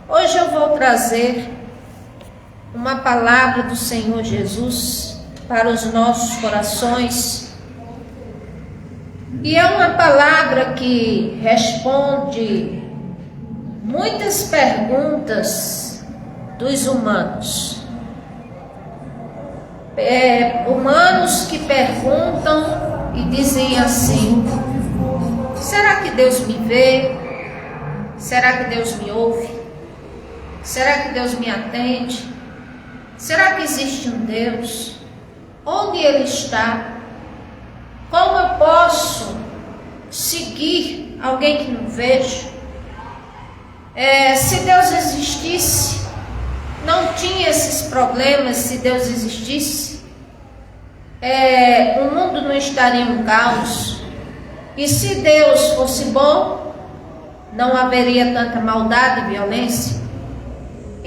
Hoje eu vou trazer uma palavra do Senhor Jesus para os nossos corações. E é uma palavra que responde muitas perguntas dos humanos. Humanos que perguntam e dizem assim: será que Deus me vê? Será que Deus me ouve? Será que Deus me atende? Será que existe um Deus? Onde Ele está? Como eu posso seguir alguém que não vejo? Se Deus existisse, não tinha esses problemas. Se Deus existisse, o mundo não estaria um caos. E se Deus fosse bom, não haveria tanta maldade e violência.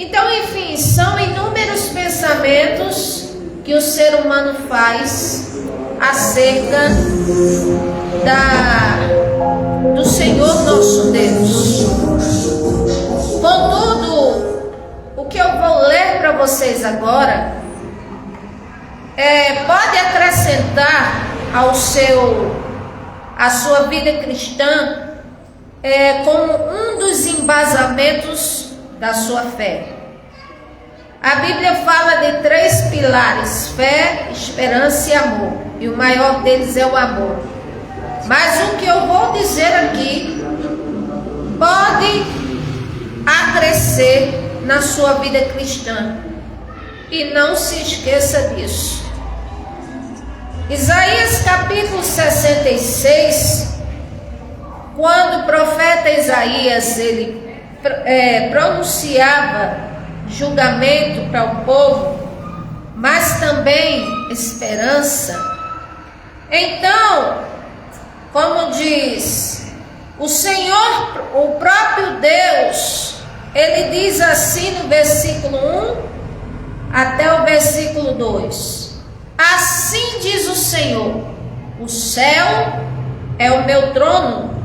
Então, enfim, são inúmeros pensamentos que o ser humano faz acerca do Senhor nosso Deus. Contudo, o que eu vou ler para vocês agora pode acrescentar a sua vida cristã como um dos embasamentos da sua fé. A Bíblia fala de 3 pilares: fé, esperança e amor. E o maior deles é o amor. Mas o que eu vou dizer aqui pode acrescer na sua vida cristã. E não se esqueça disso. Isaías capítulo 66, quando o profeta Isaías pronunciava julgamento para o povo, mas também esperança. Então, como diz o Senhor, o próprio Deus, Ele diz assim no versículo 1 até o versículo 2: assim diz o Senhor: o céu é o meu trono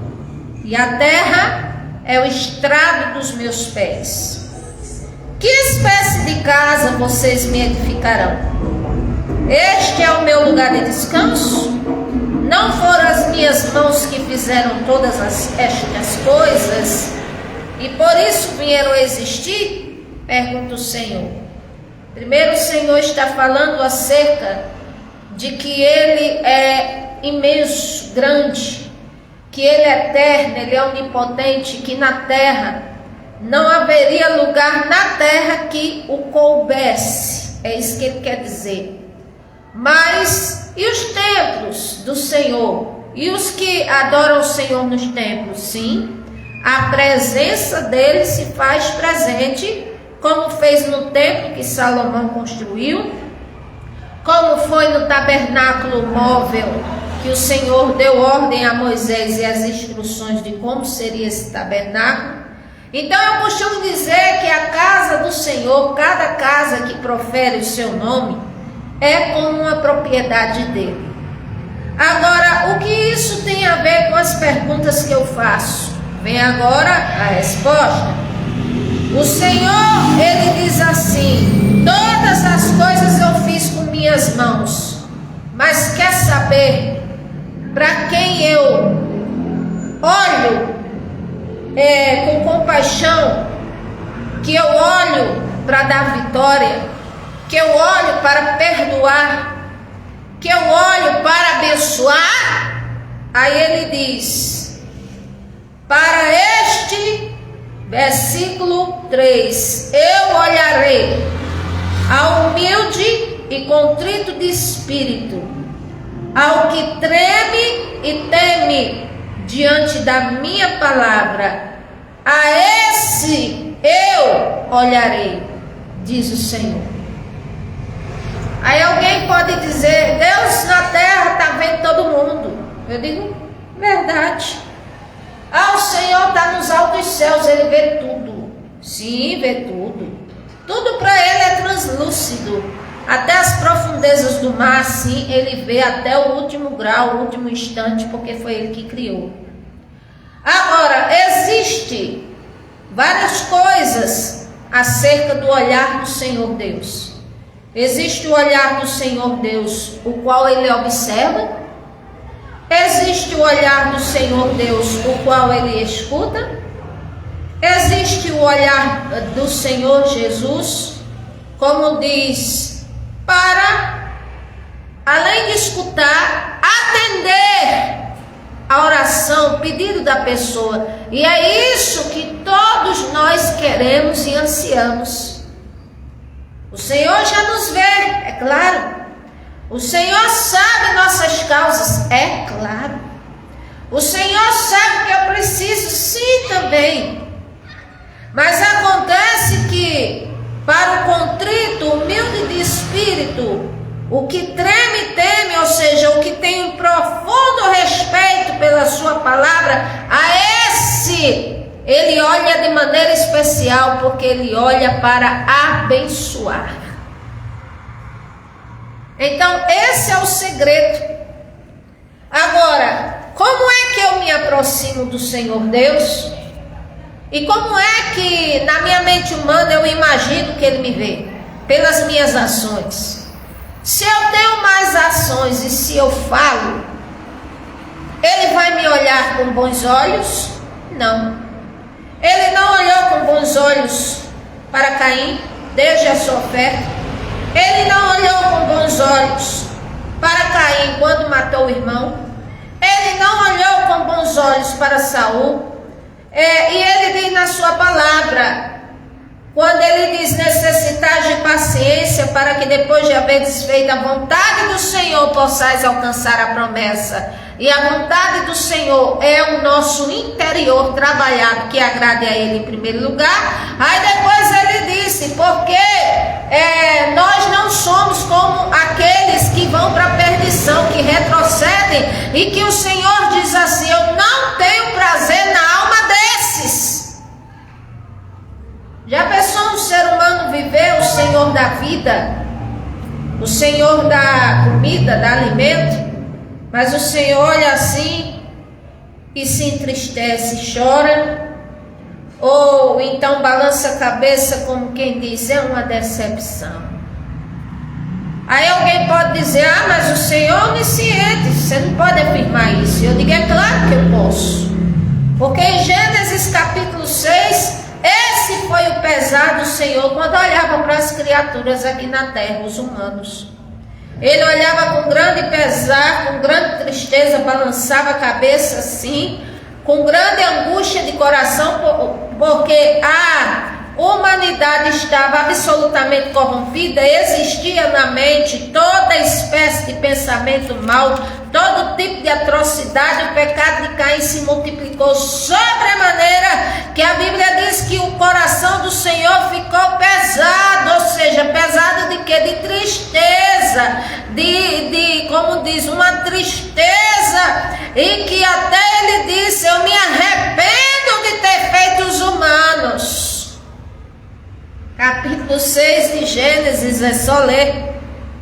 e a terra é o estrado dos meus pés. Que espécie de casa vocês me edificarão? Este é o meu lugar de descanso? Não foram as minhas mãos que fizeram todas estas coisas e por isso vieram a existir? Pergunta o Senhor. Primeiro, o Senhor está falando acerca de que Ele é imenso, grande, que Ele é eterno, Ele é onipotente, que na terra não haveria lugar na terra que o coubesse. É isso que Ele quer dizer. Mas e os templos do Senhor? E os que adoram o Senhor nos templos? Sim, a presença dele se faz presente, como fez no templo que Salomão construiu, como foi no tabernáculo móvel que o Senhor deu ordem a Moisés e as instruções de como seria esse tabernáculo. Então eu costumo dizer que a casa do Senhor, cada casa que profere o seu nome, é como uma propriedade dele. Agora, o que isso tem a ver com as perguntas que eu faço? Vem agora a resposta. O Senhor, Ele diz assim: todas as coisas eu fiz com minhas mãos. Mas quer saber para quem eu olho com compaixão, que eu olho para dar vitória, que eu olho para perdoar, que eu olho para abençoar? Aí Ele diz: para este, versículo 3, eu olharei ao humilde e contrito de espírito, ao que treme e teme diante da minha palavra, a esse eu olharei, diz o Senhor. Aí alguém pode dizer: Deus na terra está vendo todo mundo. Eu digo: verdade. O Senhor está nos altos céus, Ele vê tudo. Sim, vê tudo. Tudo para Ele é translúcido. Até as profundezas do mar, sim, Ele vê até o último grau, o último instante, porque foi Ele que criou. Agora, existe várias coisas coisas acerca do olhar do Senhor Deus. Existe o olhar do Senhor Deus, o qual Ele observa. Existe o olhar do Senhor Deus, o qual Ele escuta. Existe o olhar do Senhor Jesus, como diz, para, além de escutar, atender a oração, o pedido da pessoa. E é isso que todos nós queremos e ansiamos. O Senhor já nos vê, é claro. O Senhor sabe nossas causas, é claro. O Senhor sabe que eu preciso, sim, também. Mas acontece que, para o contrito, humilde de espírito, o que treme e teme, ou seja, o que tem um profundo respeito pela sua palavra, a esse Ele olha de maneira especial, porque Ele olha para abençoar. Então, esse é o segredo. Agora, como é que eu me aproximo do Senhor Deus? E como é que na minha mente humana eu imagino que Ele me vê? Pelas minhas ações. Se eu tenho mais ações e se eu falo, Ele vai me olhar com bons olhos? Não. Ele não olhou com bons olhos para Caim, desde a sua oferta. Ele não olhou com bons olhos para Caim quando matou o irmão. Ele não olhou com bons olhos para Saul. E ele diz na sua palavra, quando ele diz necessitar de paciência para que depois de haver desfeito a vontade do Senhor possais alcançar a promessa. E a vontade do Senhor é o nosso interior trabalhado, que agrade a Ele em primeiro lugar. Aí depois ele disse, porque nós não somos como aqueles que vão para a perdição, que retrocedem, e que o Senhor diz assim, eu não tenho prazer na alma desses. Já pensou um ser humano viver o Senhor da vida, o Senhor da comida, da alimento? Mas o Senhor olha assim e se entristece, chora, ou então balança a cabeça como quem diz, é uma decepção. Aí alguém pode dizer, mas o Senhor é onisciente, você não pode afirmar isso. Eu digo, é claro que eu posso. Porque em Gênesis capítulo 6, esse foi o pesar do Senhor quando olhava para as criaturas aqui na terra, os humanos. Ele olhava com grande pesar, com grande tristeza, balançava a cabeça assim, com grande angústia de coração, porque a humanidade estava absolutamente corrompida, existia na mente toda espécie de pensamento mau, todo tipo de atrocidade. O pecado de Caim se multiplicou sobremaneira, que a Bíblia diz que o coração do Senhor ficou pesado, ou seja, pesado de quê? De tristeza, como diz, uma tristeza, e que até ele disse, eu me arrependo de ter feito os humanos. Capítulo 6 de Gênesis, é só ler,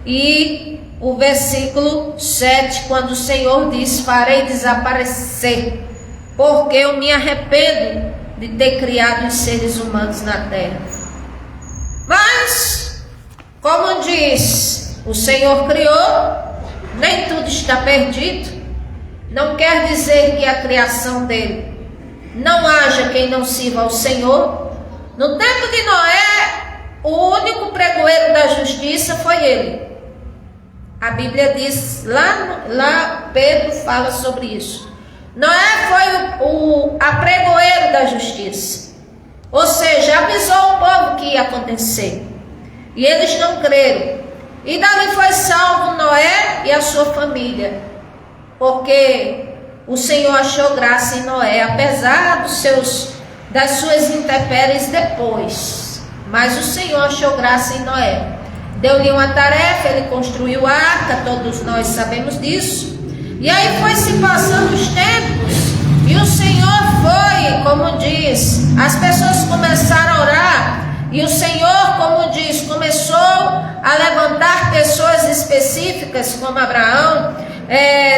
e o versículo 7, quando o Senhor diz, farei desaparecer, porque eu me arrependo de ter criado os seres humanos na terra. Mas, como diz, o Senhor criou, nem tudo está perdido. Não quer dizer que a criação dele não haja quem não sirva ao Senhor. No tempo de Noé, o único pregoeiro da justiça foi ele. A Bíblia diz, lá Pedro fala sobre isso. Noé foi a pregoeiro da justiça. Ou seja, avisou o povo que ia acontecer. E eles não creram. E dali foi salvo Noé e a sua família. Porque o Senhor achou graça em Noé, apesar das suas intempéries depois. Mas o Senhor achou graça em Noé. Deu-lhe uma tarefa, ele construiu a arca, todos nós sabemos disso. E aí foi se passando os tempos, e o Senhor foi, como diz, as pessoas começaram a orar, e o Senhor, como diz, começou a levantar pessoas específicas, como Abraão.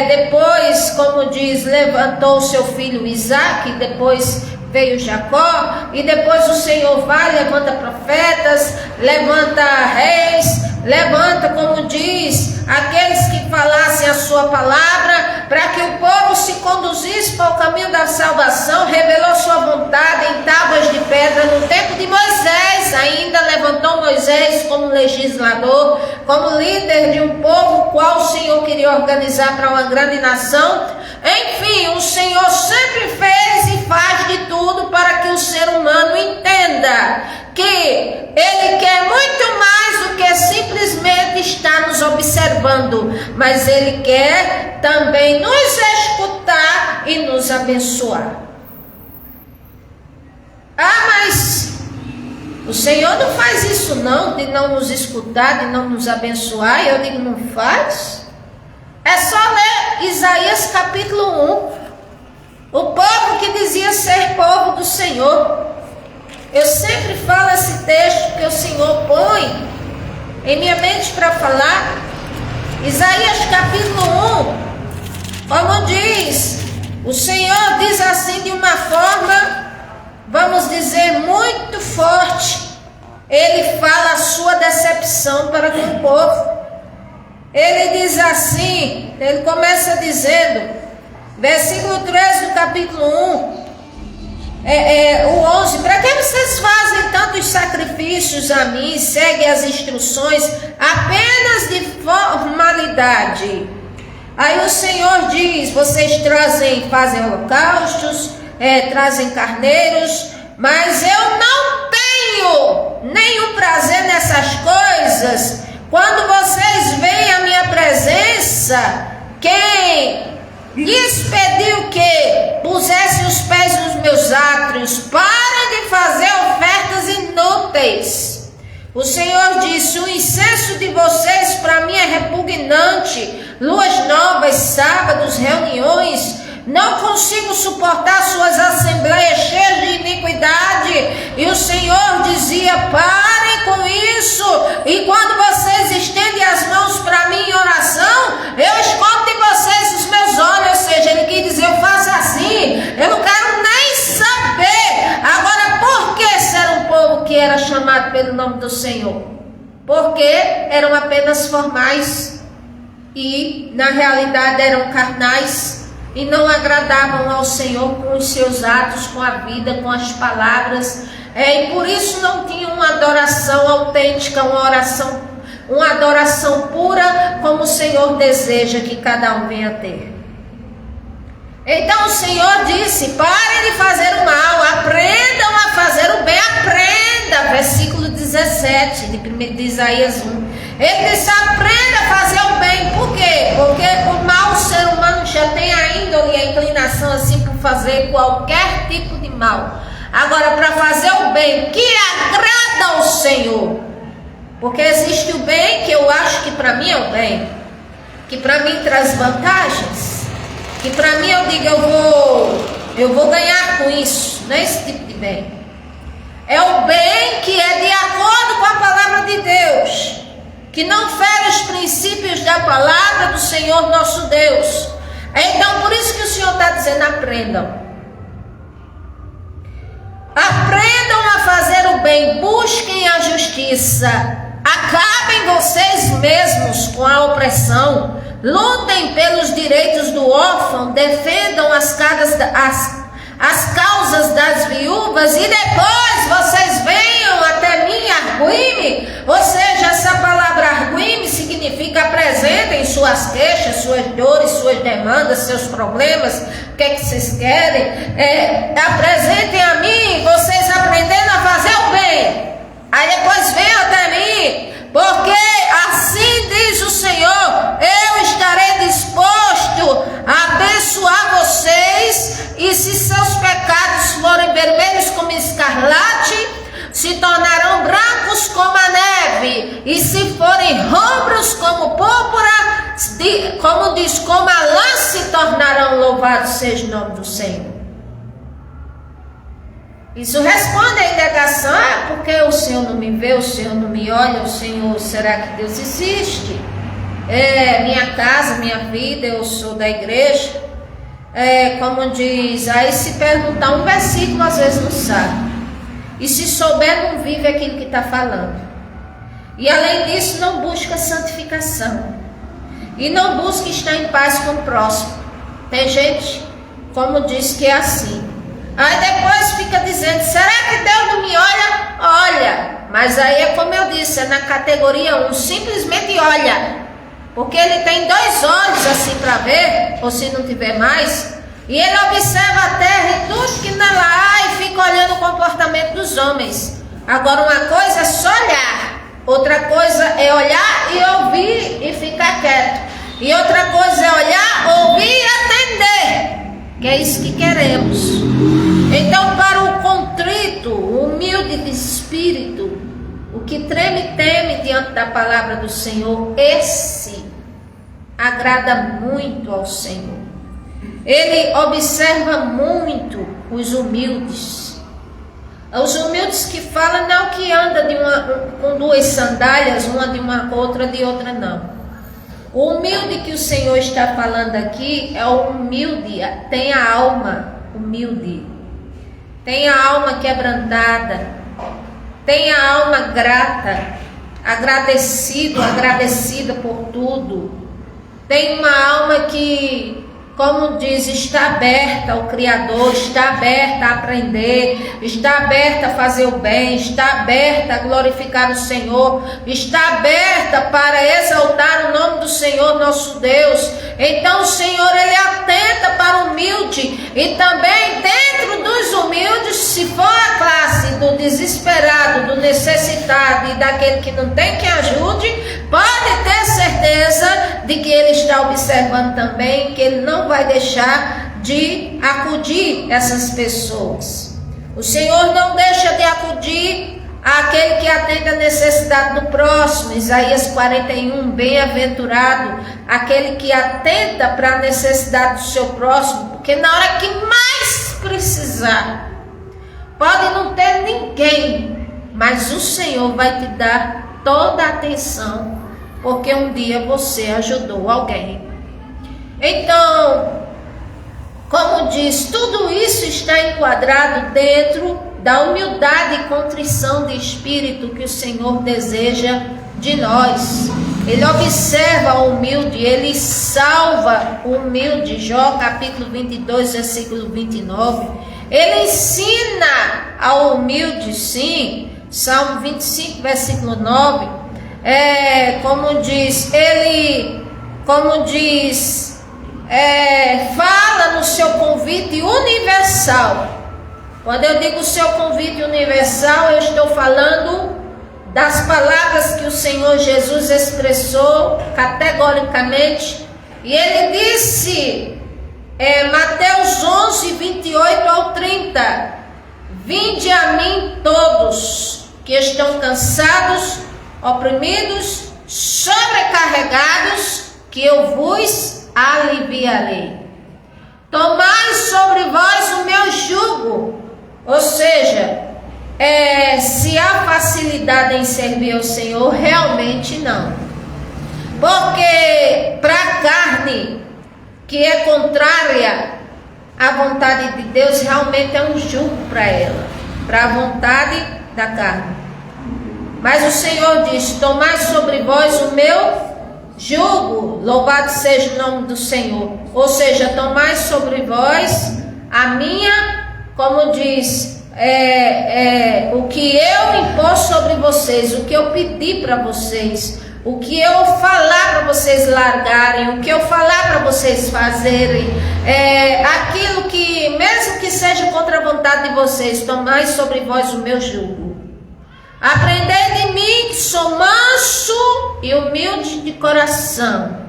Depois, como diz, levantou o seu filho Isaque, depois veio Jacó, e depois o Senhor vai, levanta profetas, levanta reis, levanta, como diz, aqueles que falassem a sua palavra, para que o povo se conduzisse para o caminho da salvação. Revelou sua vontade em tábuas de pedra no tempo de Moisés. Ainda levantou Moisés como legislador, como líder de um povo qual o Senhor queria organizar para uma grande nação. Enfim, o Senhor sempre fez e faz de tudo para que o ser humano entenda que Ele quer muito mais do que simplesmente estar nos observando, mas Ele quer também nos escutar e nos abençoar. Mas o Senhor não faz isso não, de não nos escutar, de não nos abençoar. Eu digo, não faz? É só ler Isaías capítulo 1. O povo que dizia ser povo do Senhor. Eu sempre falo esse texto que o Senhor põe em minha mente para falar. Isaías capítulo 1, como diz, o Senhor diz assim de uma forma, vamos dizer, muito forte. Ele fala a sua decepção para com o povo. Ele diz assim, ele começa dizendo, versículo 13 do capítulo 1, o 11, para que vocês fazem tantos sacrifícios a mim, seguem as instruções apenas de formalidade? Aí o Senhor diz, vocês fazem holocaustos, trazem carneiros, mas eu não tenho nenhum prazer nessas coisas. Quando vocês veem a minha presença, quem lhes pediu que pusessem os pés nos meus átrios, parem de fazer ofertas inúteis. O Senhor disse, o incenso de vocês para mim é repugnante, luas novas, sábados, reuniões, não consigo suportar suas assembleias cheias de iniquidade. E o Senhor dizia, parem com isso, e quando vocês estendem as mãos para mim em oração, eu escondo de vocês os meus olhos. Ou seja, ele quis dizer, eu faço assim, eu não quero nem saber. Agora, por que ser um povo que era chamado pelo nome do Senhor? Porque eram apenas formais e na realidade eram carnais e não agradavam ao Senhor com os seus atos, com a vida, com as palavras, e por isso não tinham uma adoração autêntica, uma adoração pura, como o Senhor deseja que cada um venha ter. Então o Senhor disse, parem de fazer o mal, aprendam a fazer o bem, aprenda, versículo 17 de Isaías 1. Ele disse, aprenda a fazer o bem. Por quê? Porque o mal, ser humano já tem a índole e a inclinação assim por fazer qualquer tipo de mal. Agora, para fazer o bem que agrada ao Senhor, porque existe o bem que eu acho que para mim é o bem, que para mim traz vantagens, que para mim eu digo, eu vou ganhar com isso, não é esse tipo de bem. É o bem que é de acordo com a palavra de Deus, que não fere os princípios da palavra do Senhor nosso Deus. Então, por isso que o Senhor está dizendo, aprendam. Aprendam a fazer o bem, busquem a justiça, acabem vocês mesmos com a opressão, lutem pelos direitos do órfão, defendam as causas das viúvas, e depois vocês venham até mim, arguime. Ou seja, essa palavra arguime significa apresentem suas queixas, suas dores, suas demandas, seus problemas, o que é que vocês querem, apresentem a mim, vocês aprendendo a fazer o bem, aí depois venham até mim, porque assim diz o Senhor, eu estarei disposto a abençoar vocês, e se seus pecados forem vermelhos como escarlate, se tornarão brancos como a neve, e se forem rubros como púrpura, como diz, como a lã se tornarão. Louvado seja o nome do Senhor. Isso responde à indagação, porque o Senhor não me vê, o Senhor não me olha, o Senhor, será que Deus existe? Minha casa, minha vida, eu sou da igreja. como diz, aí se perguntar um versículo, às vezes não sabe. E se souber, não vive aquilo que está falando. E além disso, não busca santificação. E não busca estar em paz com o próximo. Tem gente, como diz, que é assim. Aí depois fica dizendo, será que Deus não me olha? Olha. Mas aí é como eu disse, é na categoria 1, simplesmente olha. Porque ele tem 2 olhos assim para ver, ou se não tiver mais. E ele observa a terra e tudo que nela há e fica olhando o comportamento dos homens. Agora uma coisa é só olhar. Outra coisa é olhar e ouvir e ficar quieto. E outra coisa é olhar, ouvir e atender. Que é isso que queremos. Então, para o contrito, o humilde de espírito, o que treme e teme diante da palavra do Senhor, esse agrada muito ao Senhor. Ele observa muito os humildes. Os humildes que falam não que anda com 2 sandálias, uma de uma outra de outra não. O humilde que o Senhor está falando aqui é o humilde, tem a alma humilde, tem a alma quebrantada, tem a alma grata, agradecida por tudo. Tem uma alma que, como diz, está aberta ao Criador, está aberta a aprender, está aberta a fazer o bem, está aberta a glorificar o Senhor, está aberta para exaltar o nome do Senhor nosso Deus. Então o Senhor, Ele atenta para o humilde, e também dentro dos humildes, se for a classe do desesperado, do necessitado e daquele que não tem quem ajude, pode ter certeza de que Ele está observando também, que Ele não vai deixar de acudir essas pessoas. O Senhor não deixa de acudir àquele que atende a necessidade do próximo. Isaías 41, bem-aventurado aquele que atenta para a necessidade do seu próximo, porque na hora que mais precisar, pode não ter ninguém, mas o Senhor vai te dar toda a atenção, porque um dia você ajudou alguém. Então, como diz, tudo isso está enquadrado dentro da humildade e contrição de espírito que o Senhor deseja de nós. Ele observa o humilde, Ele salva o humilde. Jó capítulo 22, versículo 29. Ele ensina ao humilde, sim. Salmo 25, versículo 9. Como diz, fala no seu convite universal. Quando eu digo seu convite universal, eu estou falando das palavras que o Senhor Jesus expressou categoricamente. E Ele disse, Mateus 11, 28 ao 30, vinde a mim todos que estão cansados, oprimidos, sobrecarregados, que eu vos aliviarei. Tomai sobre vós o meu jugo. Ou seja, se há facilidade em servir ao Senhor, realmente não. Porque para a carne, que é contrária à vontade de Deus, realmente é um jugo para ela, para a vontade da carne. Mas o Senhor diz, tomai sobre vós o meu jugo, louvado seja o nome do Senhor. Ou seja, tomai sobre vós a minha, como diz, o que eu impor sobre vocês, o que eu pedi para vocês, o que eu falar para vocês largarem, o que eu falar para vocês fazerem, aquilo que, mesmo que seja contra a vontade de vocês, tomai sobre vós o meu jugo. Aprendei de mim, que sou manso e humilde de coração.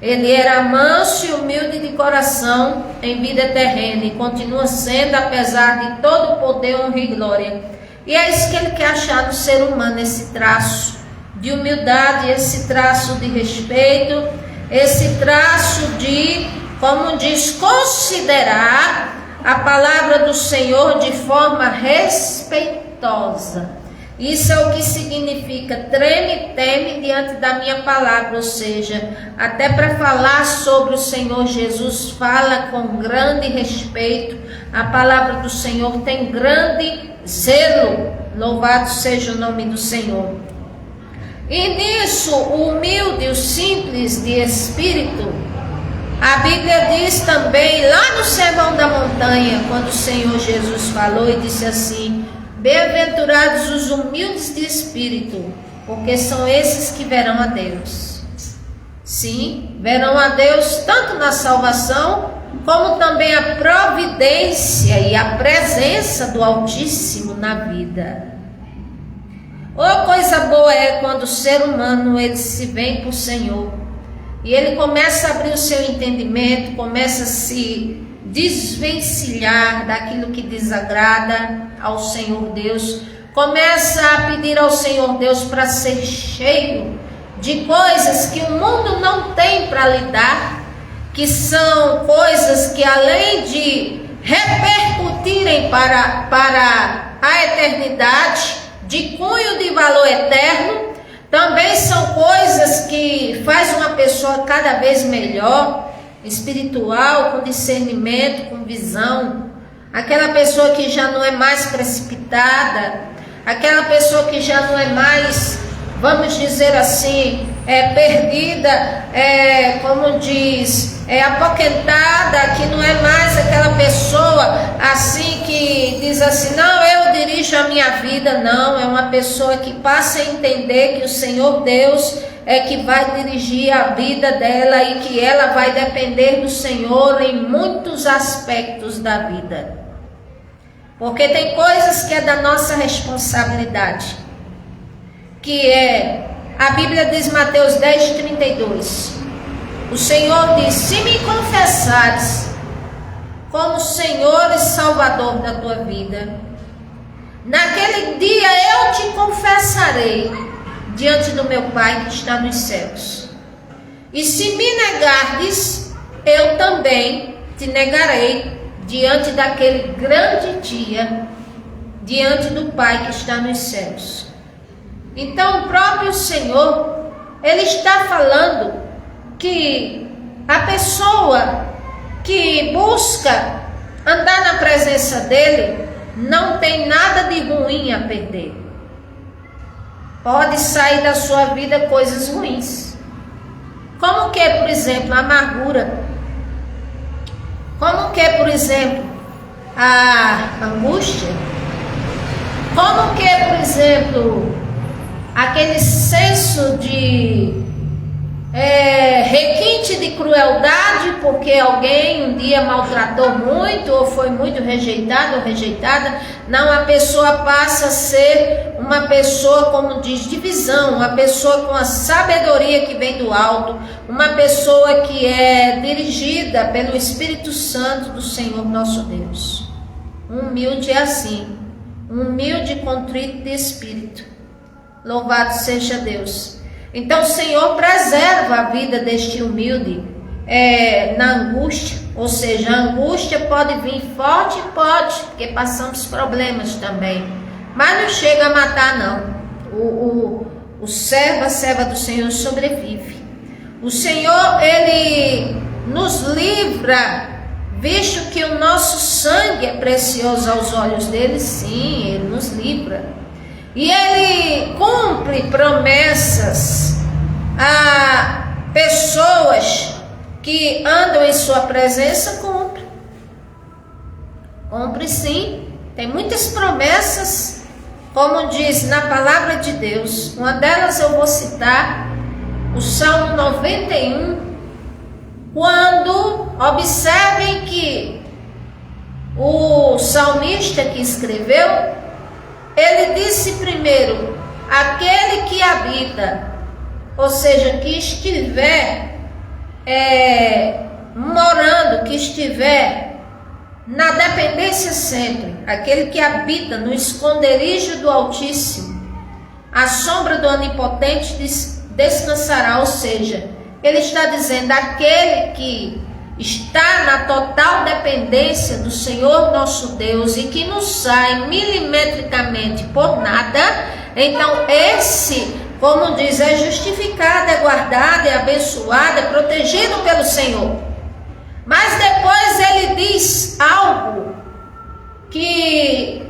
Ele era manso e humilde de coração em vida terrena e continua sendo, apesar de todo o poder, honra e glória. E é isso que Ele quer achar no ser humano, esse traço de humildade, esse traço de respeito, esse traço de, como diz, considerar a palavra do Senhor de forma respeitosa. Isso é o que significa treme e teme diante da minha palavra, ou seja, até para falar sobre o Senhor Jesus, fala com grande respeito. A palavra do Senhor tem grande zelo, louvado seja o nome do Senhor. E nisso, o humilde, o simples de espírito, a Bíblia diz também, lá no Sermão da Montanha, quando o Senhor Jesus falou e disse assim: bem-aventurados os humildes de espírito, porque são esses que verão a Deus. Sim, verão a Deus tanto na salvação, como também a providência e a presença do Altíssimo na vida. Oh, coisa boa é quando o ser humano ele se vem por Senhor e ele começa a abrir o seu entendimento, começa a se desvencilhar daquilo que desagrada ao Senhor Deus, começa a pedir ao Senhor Deus para ser cheio de coisas que o mundo não tem para lidar, que são coisas que, além de repercutirem para a eternidade, de cunho de valor eterno, também são coisas que faz uma pessoa cada vez melhor, espiritual, com discernimento, com visão. Aquela pessoa que já não é mais precipitada, aquela pessoa que já não é mais, vamos dizer assim, perdida, como diz, apoquentada, que não é mais aquela pessoa assim que diz assim: não, eu dirijo a minha vida. Não, é uma pessoa que passa a entender que o Senhor Deus é que vai dirigir a vida dela e que ela vai depender do Senhor em muitos aspectos da vida. Porque tem coisas que é da nossa responsabilidade, que a Bíblia diz, Mateus 10:32, o Senhor diz: se me confessares como Senhor e Salvador da tua vida, naquele dia eu te confessarei diante do meu Pai que está nos céus. E se me negardes, eu também te negarei diante daquele grande dia, diante do Pai que está nos céus. Então o próprio Senhor, Ele está falando que a pessoa que busca andar na presença dEle não tem nada de ruim a perder. Pode sair da sua vida coisas ruins. Como que, por exemplo, a amargura. Como que, por exemplo, a angústia. Como que, por exemplo, aquele senso de requinte de crueldade, porque alguém um dia maltratou muito, ou foi muito rejeitado ou rejeitada. Não, a pessoa passa a ser uma pessoa, como diz, de visão, uma pessoa com a sabedoria que vem do alto, uma pessoa que é dirigida pelo Espírito Santo do Senhor nosso Deus. Humilde é assim, humilde e contrito de espírito. Louvado seja Deus. Então o Senhor preserva a vida deste humilde na angústia. Ou seja, a angústia pode vir forte, pode, porque passamos problemas também, mas não chega a matar não. O servo, a serva do Senhor sobrevive. O Senhor, Ele nos livra, visto que o nosso sangue é precioso aos olhos dele. Sim, Ele nos livra. E Ele cumpre promessas a pessoas que andam em sua presença. Cumpre sim. Tem muitas promessas, como diz na palavra de Deus. Uma delas eu vou citar, o Salmo 91, quando observem que o salmista que escreveu, ele disse primeiro: aquele que habita, ou seja, que estiver morando, que estiver na dependência sempre, aquele que habita no esconderijo do Altíssimo, a sombra do Onipotente descansará. Ou seja, ele está dizendo, aquele que está na total dependência do Senhor nosso Deus e que não sai milimetricamente por nada, Então esse, como diz, é justificado, é guardado, é abençoado, é protegido pelo Senhor. Mas depois ele diz algo que,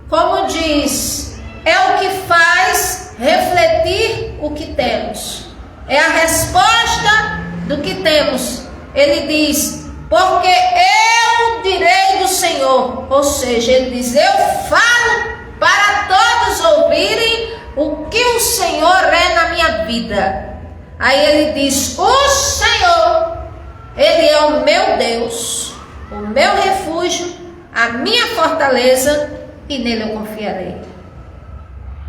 como diz, é o que faz refletir o que temos. É a resposta do que temos. Ele diz, porque eu direi do Senhor. Ou seja, ele diz, eu falo para todos ouvirem o que o Senhor é na minha vida. Aí ele diz, o Senhor, ele é o meu Deus, o meu refúgio, a minha fortaleza, e nele eu confiarei.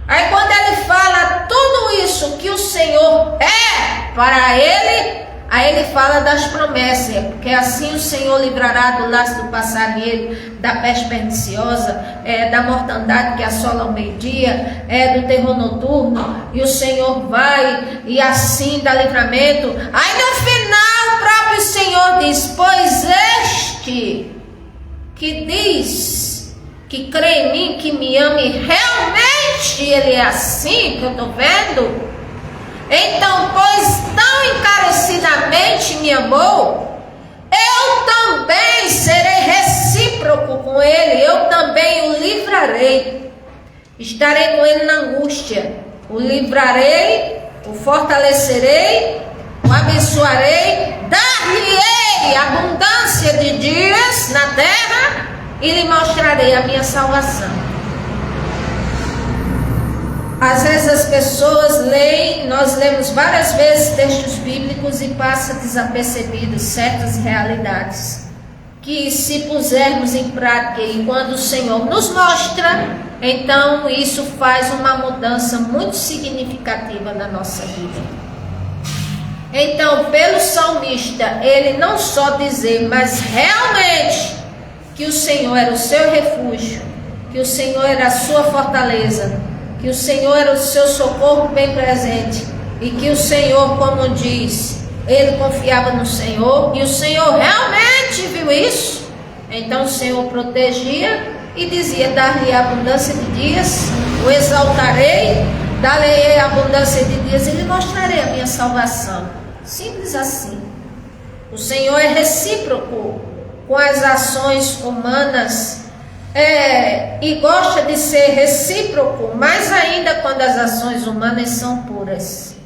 Aí quando ele fala tudo isso que o Senhor é para ele, aí ele fala das promessas, porque assim o Senhor livrará do laço do passarinheiro, da peste perniciosa, da mortandade que assola ao meio-dia, do terror noturno, e o Senhor vai, e assim dá livramento. Aí no final o próprio Senhor diz, pois este que diz que crê em mim, que me ame, realmente ele é assim que eu estou vendo. Então, pois tão encarecidamente me amou, eu também serei recíproco com ele, eu também o livrarei. Estarei com ele na angústia, o livrarei, o fortalecerei, o abençoarei, dar-lhe-ei abundância de dias na terra e lhe mostrarei a minha salvação. Às vezes as pessoas leem, nós lemos várias vezes textos bíblicos e passa desapercebidos certas realidades que, se pusermos em prática e quando o Senhor nos mostra, então isso faz uma mudança muito significativa na nossa vida. Então, pelo salmista, ele não só dizer, mas realmente que o Senhor era o seu refúgio, que o Senhor era a sua fortaleza, que o Senhor era o seu socorro bem presente, e que o Senhor, como diz, ele confiava no Senhor, e o Senhor realmente viu isso. Então o Senhor protegia e dizia, dar-lhe abundância de dias, o exaltarei, dar-lhe abundância de dias e lhe mostrarei a minha salvação. Simples assim. O Senhor é recíproco com as ações humanas, e gosta de ser recíproco, mais ainda quando as ações humanas são puras,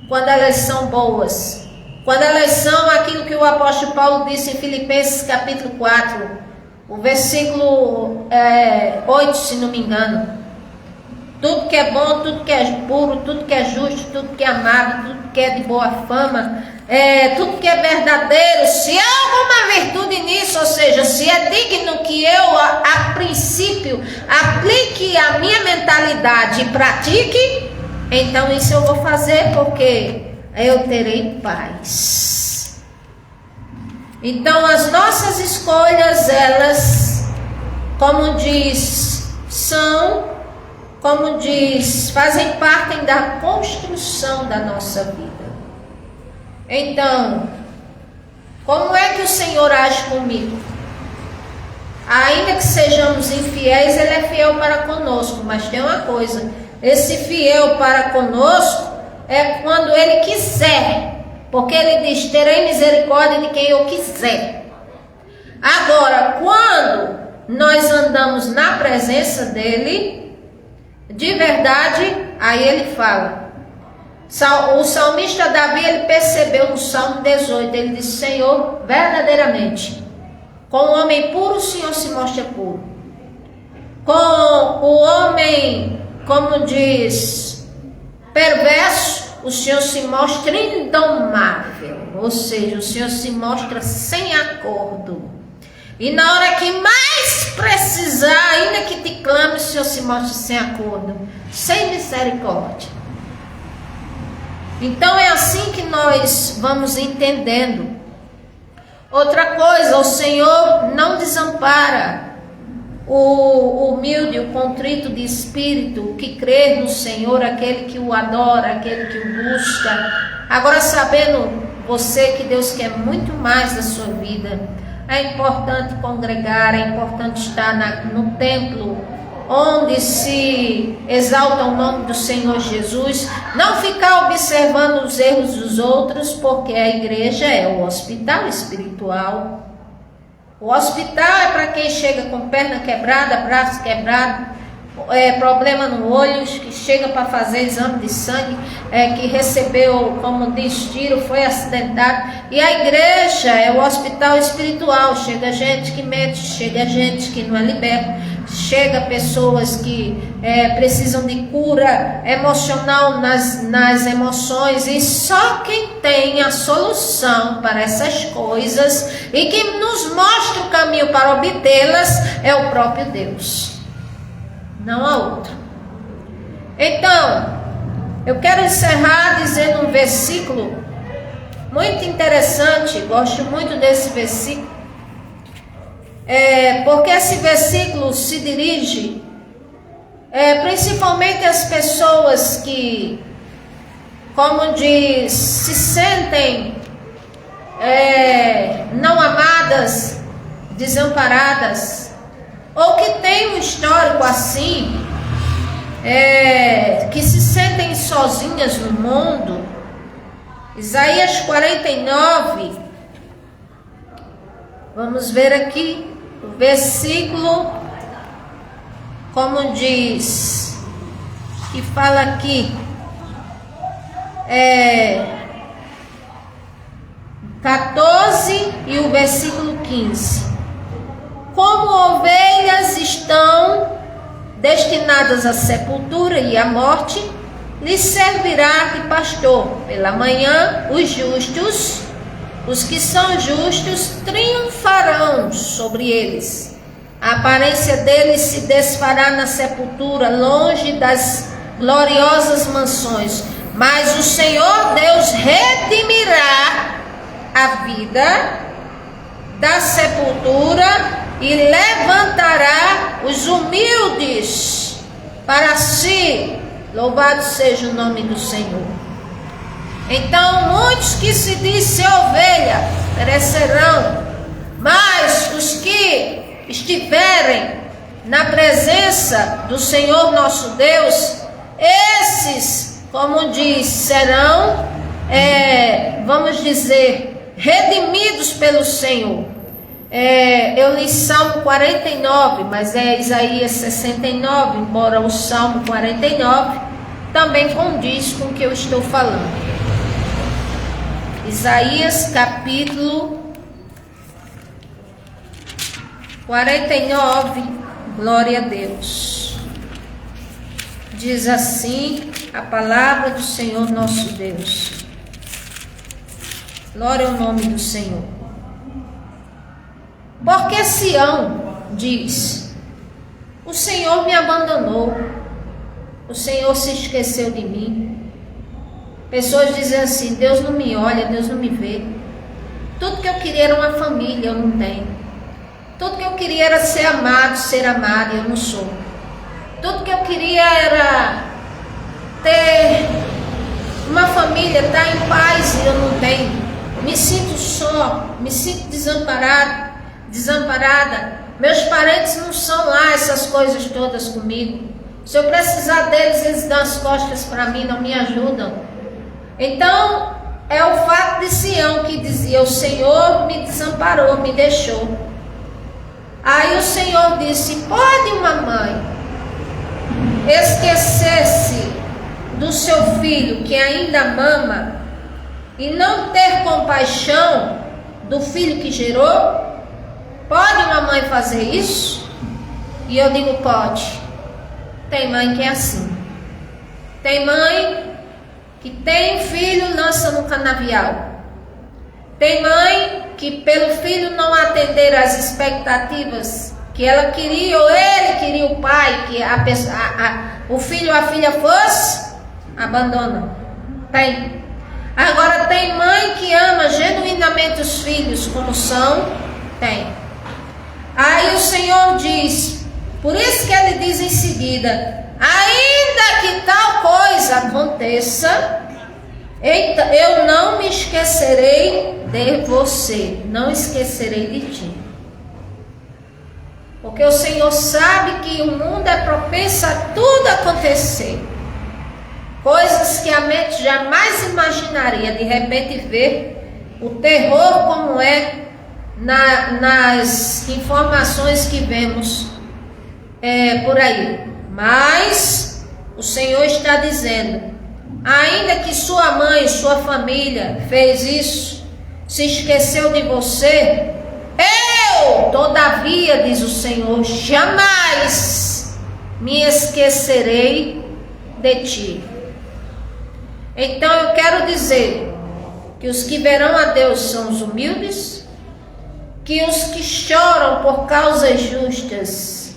quando elas são boas, quando elas são aquilo que o apóstolo Paulo disse em Filipenses capítulo 4, o versículo 8, se não me engano. Tudo que é bom, tudo que é puro, tudo que é justo, tudo que é amável, tudo que é de boa fama, tudo que é verdadeiro, se há alguma virtude nisso, ou seja, se é digno que eu, a princípio, aplique a minha mentalidade e pratique, então isso eu vou fazer, porque eu terei paz. Então as nossas escolhas, elas, como diz, fazem parte da construção da nossa vida. Então, como é que o Senhor age comigo? Ainda que sejamos infiéis, Ele é fiel para conosco. Mas tem uma coisa, esse fiel para conosco é quando Ele quiser. Porque Ele diz, terei misericórdia de quem eu quiser. Agora, quando nós andamos na presença dEle, de verdade, aí Ele fala. O salmista Davi, ele percebeu no Salmo 18, ele disse, Senhor, verdadeiramente, com o homem puro o Senhor se mostra puro. Com o homem, como diz, perverso, o Senhor se mostra indomável. Ou seja, o Senhor se mostra sem acordo. E na hora que mais precisar, ainda que te clame, o Senhor se mostra sem acordo, sem misericórdia. Então é assim que nós vamos entendendo. Outra coisa, o Senhor não desampara o humilde, o contrito de espírito, o que crê no Senhor, aquele que o adora, aquele que o busca. Agora, sabendo você que Deus quer muito mais da sua vida, é importante congregar, é importante estar no templo onde se exalta o nome do Senhor Jesus, não ficar observando os erros dos outros, porque a igreja é o hospital espiritual. O hospital é para quem chega com perna quebrada, braço quebrado, problema no olho, que chega para fazer exame de sangue, que recebeu, como diz, tiro, foi acidentado. E a igreja é o hospital espiritual. Chega gente que mente, chega gente que não é liberta, chega pessoas que precisam de cura emocional nas emoções, e só quem tem a solução para essas coisas e que nos mostra o caminho para obtê-las é o próprio Deus, não há outro. Então, eu quero encerrar dizendo um versículo muito interessante, gosto muito desse versículo, porque esse versículo se dirige principalmente às pessoas que, como diz, se sentem não amadas, desamparadas, ou que tem um histórico assim, que se sentem sozinhas no mundo. Isaías 49, vamos ver aqui o versículo, como diz, que fala aqui, 14 e o versículo 15. Como ovelhas estão destinadas à sepultura e à morte, lhes servirá de pastor. Pela manhã, os justos, os que são justos, triunfarão sobre eles. A aparência deles se desfará na sepultura, longe das gloriosas mansões. Mas o Senhor Deus redimirá a vida da sepultura e levantará os humildes para si. Louvado seja o nome do Senhor. Então, muitos que se dizem ovelha perecerão, mas os que estiverem na presença do Senhor nosso Deus, esses, como diz, serão, vamos dizer, redimidos pelo Senhor. Eu li Salmo 49, mas é Isaías 69, embora o Salmo 49 também condiz com o que eu estou falando. Isaías capítulo 49, glória a Deus. Diz assim a palavra do Senhor nosso Deus. Glória ao nome do Senhor. Porque Sião diz: o Senhor me abandonou, o Senhor se esqueceu de mim. Pessoas dizem assim: Deus não me olha, Deus não me vê. Tudo que eu queria era uma família, eu não tenho. Tudo que eu queria era ser amado, e eu não sou. Tudo que eu queria era ter uma família, estar em paz, e eu não tenho. Me sinto só, me sinto desamparada. Meus parentes não são lá essas coisas todas comigo. Se eu precisar deles, eles dão as costas para mim, não me ajudam. Então, é o fato de Sião que dizia: o Senhor me desamparou, me deixou. Aí o Senhor disse: pode uma mãe esquecer-se do seu filho que ainda mama e não ter compaixão do filho que gerou? Pode uma mãe fazer isso? E eu digo: pode. Tem mãe que é assim. Tem mãe que tem filho, lança no canavial. Tem mãe que, pelo filho não atender às expectativas que ela queria, ou ele queria, o pai, que o filho ou a filha fosse, abandona. Tem. Agora, tem mãe que ama genuinamente os filhos como são? Tem. Aí o Senhor diz, por isso que ele diz em seguida: ainda que tal coisa aconteça, eu não me esquecerei de você, não esquecerei de ti. Porque o Senhor sabe que o mundo é propenso a tudo acontecer. Coisas que a mente jamais imaginaria, de repente ver o terror como é nas informações que vemos por aí. Mas o Senhor está dizendo, ainda que sua mãe, sua família fez isso, se esqueceu de você, eu, todavia, diz o Senhor, jamais me esquecerei de ti. Então eu quero dizer que os que verão a Deus são os humildes, que os que choram por causas justas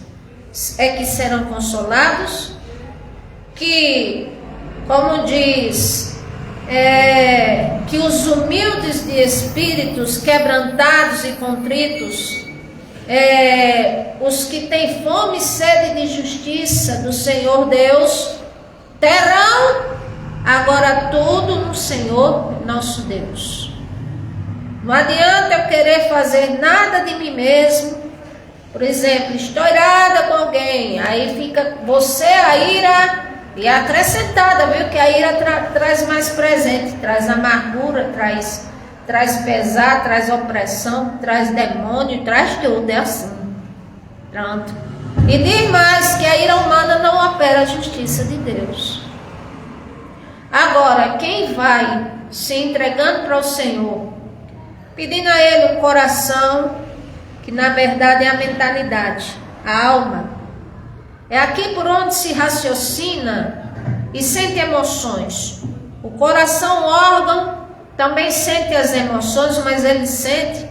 é que serão consolados, que, como diz, que os humildes de espíritos quebrantados e contritos, os que têm fome e sede de justiça do Senhor Deus, terão agora tudo no Senhor nosso Deus. Não adianta eu querer fazer nada de mim mesmo. Por exemplo, estou irada com alguém, aí fica você a ira, e acrescentada, viu? Que a ira traz mais presente, traz amargura, traz pesar, traz opressão, traz demônio, traz tudo, é assim. Pronto. E diz mais que a ira humana não opera a justiça de Deus. Agora, quem vai se entregando para o Senhor, pedindo a Ele um coração, que na verdade é a mentalidade, a alma, é aqui por onde se raciocina e sente emoções. O coração, o órgão, também sente as emoções, mas ele sente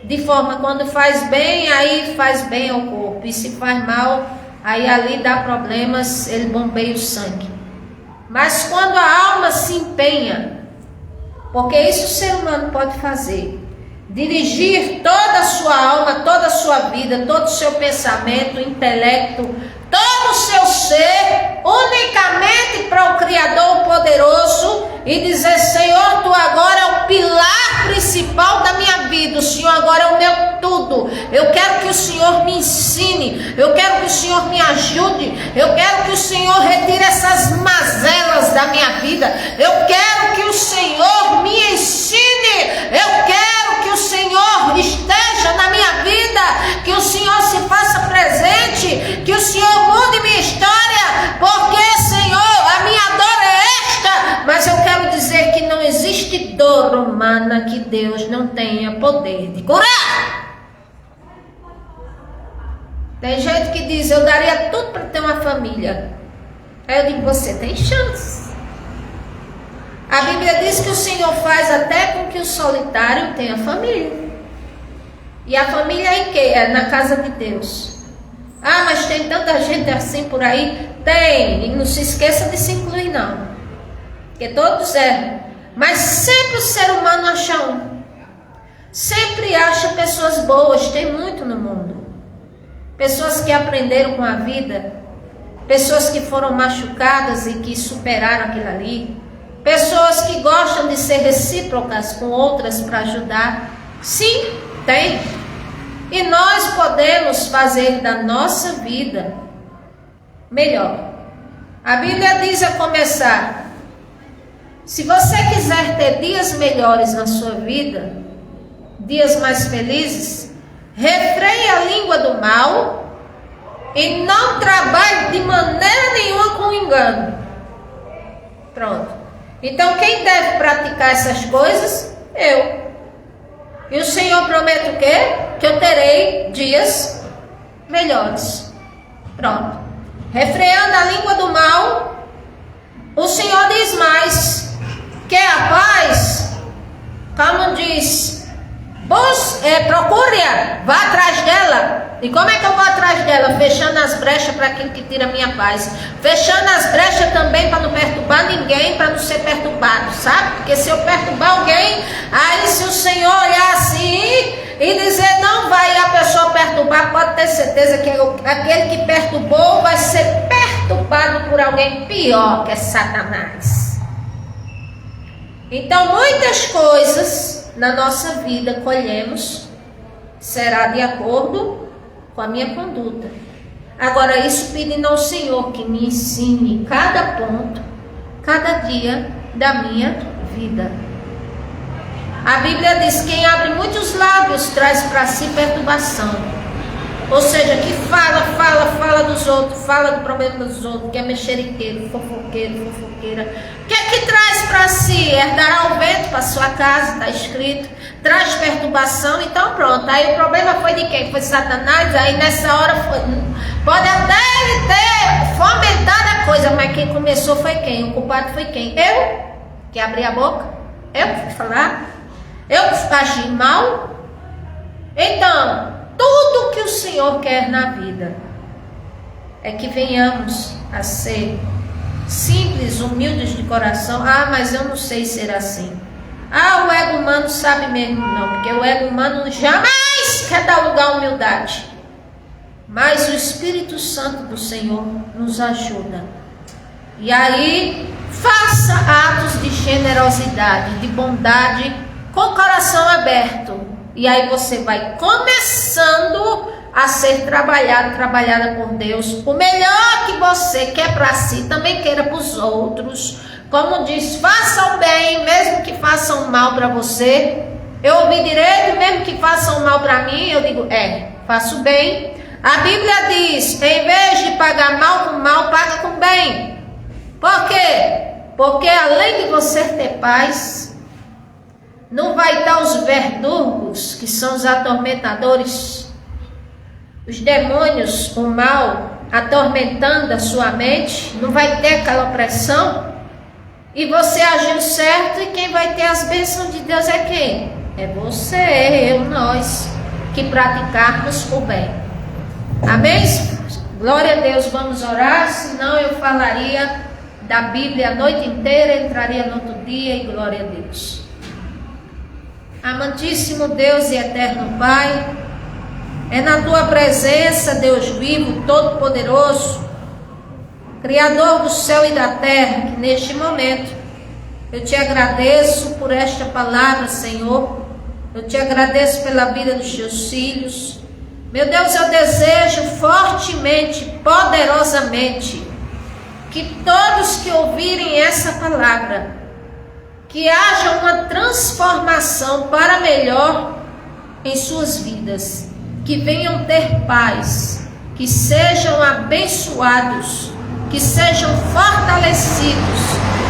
de forma, quando faz bem, aí faz bem ao corpo, e se faz mal, aí ali dá problemas, ele bombeia o sangue. Mas quando a alma se empenha, porque isso o ser humano pode fazer, dirigir toda a sua alma, toda a sua vida, todo o seu pensamento, intelecto, todo o seu ser, unicamente para o Criador Poderoso, e dizer, Senhor, Tu agora é o pilar principal da minha vida, o Senhor agora é o meu tudo, eu quero que o Senhor me ensine, eu quero que o Senhor me ajude, eu quero que o Senhor retire essas mazelas da minha vida, eu quero que o Senhor me ensine, eu quero que o Senhor esteja na minha vida, que o Senhor se faça presente, que o Senhor mude minha história, porque, Senhor, a minha dor é esta, mas eu quero dizer que não existe dor humana que Deus não tenha poder de curar. Tem gente que diz, eu daria tudo para ter uma família. Aí eu digo, você tem chance. A Bíblia diz que o Senhor faz até com que o solitário tenha família. E a família é em quê? É na casa de Deus. Ah, mas tem tanta gente assim por aí? Tem, e não se esqueça de se incluir não. Porque todos erram. Mas sempre o ser humano acha um. Sempre acha pessoas boas, tem muito no mundo. Pessoas que aprenderam com a vida. Pessoas que foram machucadas e que superaram aquilo ali. Pessoas que gostam de ser recíprocas com outras para ajudar. Sim, tem. E nós podemos fazer da nossa vida melhor. A Bíblia diz a começar, se você quiser ter dias melhores na sua vida, dias mais felizes, refreie a língua do mal e não trabalhe de maneira nenhuma com engano. Pronto. Então quem deve praticar essas coisas? Eu. E o Senhor promete o quê? Que eu terei dias melhores. Pronto. Refreando a língua do mal, o Senhor diz mais, quer a paz? Como diz, procure-a, vá atrás dela. E como é que eu vou atrás dela? Fechando as brechas para aquilo que tira a minha paz. Fechando as brechas também para não perturbar ninguém, para não ser perturbado, sabe? Porque se eu perturbar alguém, aí se o Senhor olhar assim e dizer não vai a pessoa perturbar, pode ter certeza que aquele que perturbou vai ser perturbado por alguém pior, que é Satanás. Então muitas coisas na nossa vida colhemos será de acordo com a minha conduta. Agora, isso pedindo ao Senhor que me ensine cada ponto, cada dia da minha vida. A Bíblia diz: quem abre muitos lábios traz para si perturbação. Ou seja, que fala dos outros, fala do problema dos outros, que é mexeriqueiro, fofoqueiro, fofoqueira. O que é que traz para si? Herdará o vento para sua casa, está escrito. Traz perturbação, então pronto. Aí o problema foi de quem? Foi Satanás. Aí nessa hora foi. Pode até ele ter fomentado a coisa, mas quem começou foi quem? O culpado foi quem? Eu, que abri a boca. Eu que fui falar. Eu que agi mal. Então, tudo que o Senhor quer na vida é que venhamos a ser simples, humildes de coração. Ah, mas eu não sei ser assim. Ah, o ego humano sabe mesmo não, porque o ego humano jamais quer dar lugar à humildade. Mas o Espírito Santo do Senhor nos ajuda. E aí, faça atos de generosidade, de bondade, com o coração aberto. E aí você vai começando a ser trabalhada por Deus. O melhor que você quer para si, também queira para os outros. Como diz, faça o bem, mesmo que façam mal para você. Eu ouvi direito, mesmo que façam mal para mim, eu digo, faço bem. A Bíblia diz, em vez de pagar mal com mal, paga com bem. Por quê? Porque além de você ter paz, não vai estar os verdugos, que são os atormentadores, os demônios, o mal, atormentando a sua mente, não vai ter aquela opressão, e você agiu certo, e quem vai ter as bênçãos de Deus é quem? É você, eu, nós, que praticarmos o bem. Amém? Glória a Deus, vamos orar, senão eu falaria da Bíblia a noite inteira, entraria no outro dia, e glória a Deus. Amantíssimo Deus e eterno Pai, é na Tua presença, Deus vivo, todo-poderoso, Criador do céu e da terra, que neste momento eu Te agradeço por esta palavra, Senhor. Eu Te agradeço pela vida dos Teus filhos. Meu Deus, eu desejo fortemente, poderosamente, que todos que ouvirem essa palavra, que haja uma transformação para melhor em suas vidas, que venham ter paz, que sejam abençoados, que sejam fortalecidos,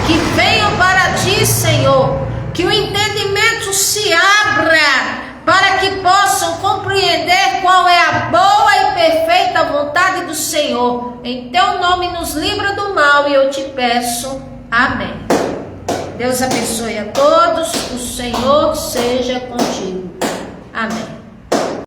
que venham para Ti, Senhor, que o entendimento se abra para que possam compreender qual é a boa e perfeita vontade do Senhor. Em Teu nome nos livra do mal e eu Te peço, amém. Deus abençoe a todos, o Senhor seja contigo. Amém.